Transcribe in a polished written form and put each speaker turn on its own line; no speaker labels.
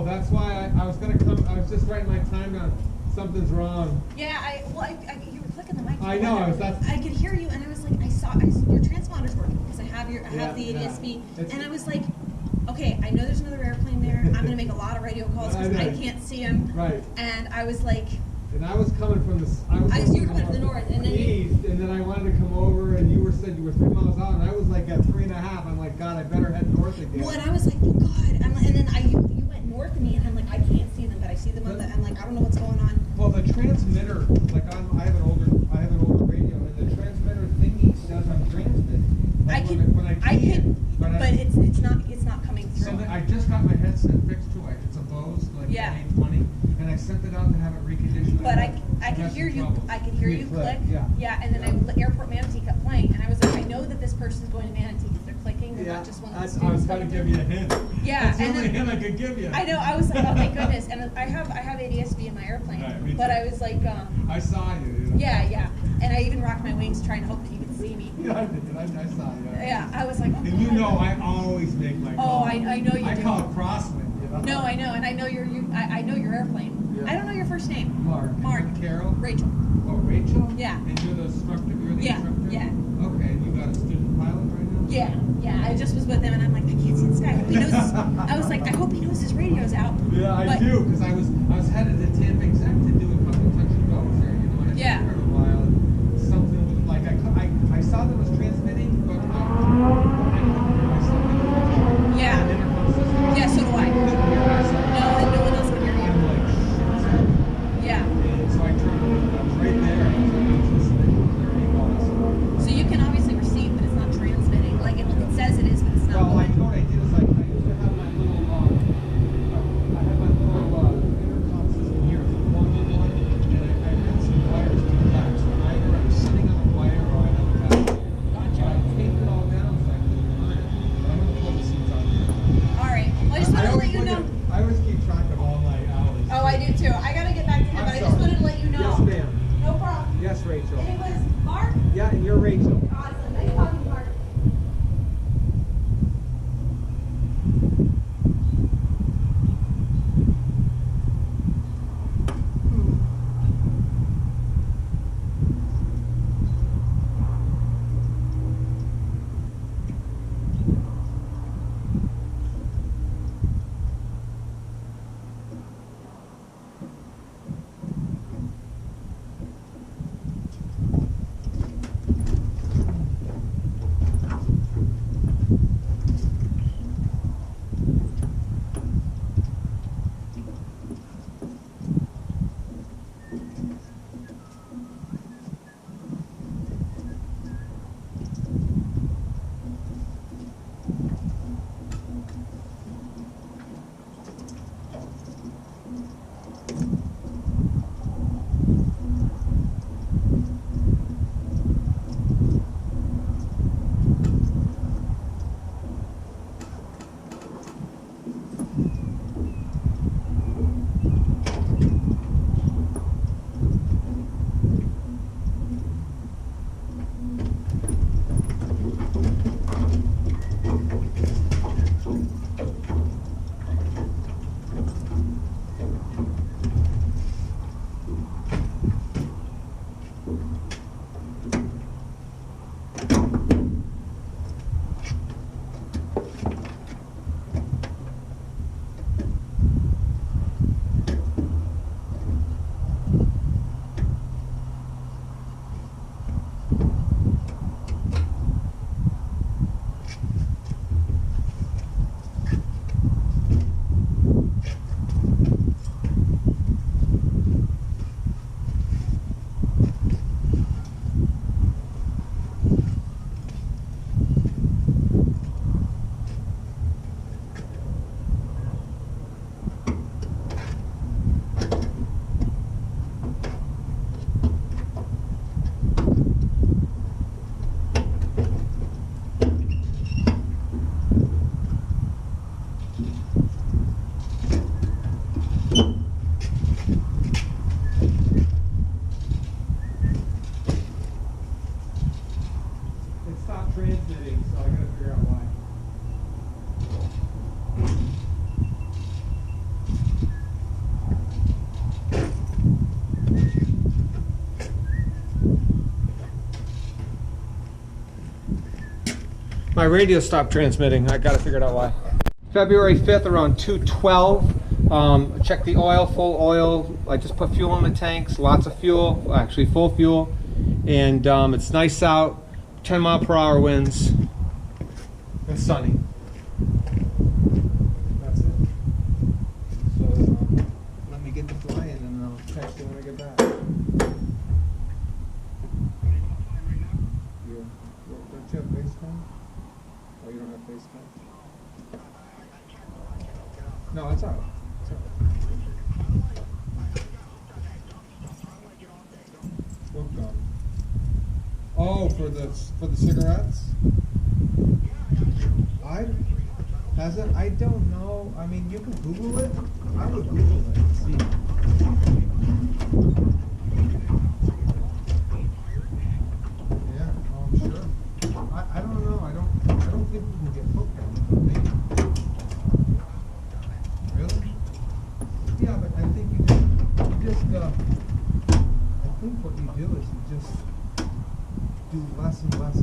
that's why I was gonna come. I was just writing my time down. Something's wrong.
Yeah, you were clicking the mic.
I know.
I could hear you, and I was like, your transponder's working because I have the ADSB, and I was like, okay, I know there's another airplane there. I'm gonna make a lot of radio calls because I can't see him.
Right.
And I was like.
And I was coming from the.
You were coming from the north, and then
east, and then I wanted to come over, and you said you were 3 miles out, and I was like at 3.5. I'm like, God, I better head north again.
Well, and I was like, oh God, and then you went north of me, and I'm like, I can't see them, but I see them on the. I'm like, I don't know what's going on.
Well, the transmitter, like I have an older radio, and the transmitter thingy says I'm transmitting. Like
but it's not coming through.
So I just got my headset fixed to it. It's a Bose, like A20, and I sent it out to have it reconditioned.
But I could hear you. I could hear you click. Yeah, and then the Airport Manatee kept playing, and I was like, I know that this person's going to Manatee because they're clicking. They're not just one of the students.
I was trying to give you a hint.
Yeah,
that's the only hint I could give you.
I know. I was like, oh thank goodness. And I have ADSB in my airplane,
right,
but I was like,
I saw you.
Yeah, and I even rocked my wings trying to hope that you could see me.
Yeah, I did. I saw you.
Yeah, I was like, oh.
And you know, I always make my call.
Oh, I know you do.
I call it crosswind.
No, I know, and I know I know your airplane. Yeah. I don't know your first name.
Mark. Carol.
Rachel.
Oh, Rachel?
Yeah.
And you're the instructor. You're the instructor.
Yeah.
Okay. And you got a student pilot right now?
Yeah. I just was with him, and I'm like, I can't see this guy. I hope he knows. I was like, I hope he knows his radio's out.
Yeah, I do, because I was headed to Tampa Exec to do a couple touch and goes there. You know, and I for a while. And something was like I saw that was transmitting, but I couldn't hear myself.
Yeah. Yeah, so do I. No, no one else can hear you.
I'm like, shit.
Yeah.
And so I turned it. I was right there. And I was listening. There he was.
So you can obviously receive, but it's not transmitting. Like it says it is, but it's not.
Well, like what I did is I used to have my little intercom system here. It's a 4-in-1, and I had some wires to the back. So either I was sitting on a wire or I had a back. Gotcha. I taped it all down so I couldn't hear it. But I'm gonna pull the seats out here.
All right. Well, I just wanted to let you know.
I always keep track of all my hours.
Oh, I do too. I gotta get back to him, but I just wanted to let you know.
Yes, ma'am.
No problem.
Yes, Rachel.
And it was Mark.
Yeah, and you're Rachel.
Awesome. Nice talking, Mark.
transmitting, so I gotta figure out why. My radio stopped transmitting. I gotta figure it out why. February 5th around 2:12. Check the oil, full oil. I just put fuel in the tanks, lots of fuel, actually full fuel. And it's nice out, 10-mile-per-hour winds. It's sunny. That's it. So let me get the fly in and I'll text you when I get back. Don't you have FaceTime? Oh, you don't have FaceTime? No, it's all right. It's all right. What gum? Oh, for the cigarettes? Has it? I don't know. I mean, you can Google it. I would Google it and see. Yeah, oh, I'm sure. I don't know. I don't think we can get hooked on it. Maybe. Really? Yeah, but I think you just I think what you do is you just do less and less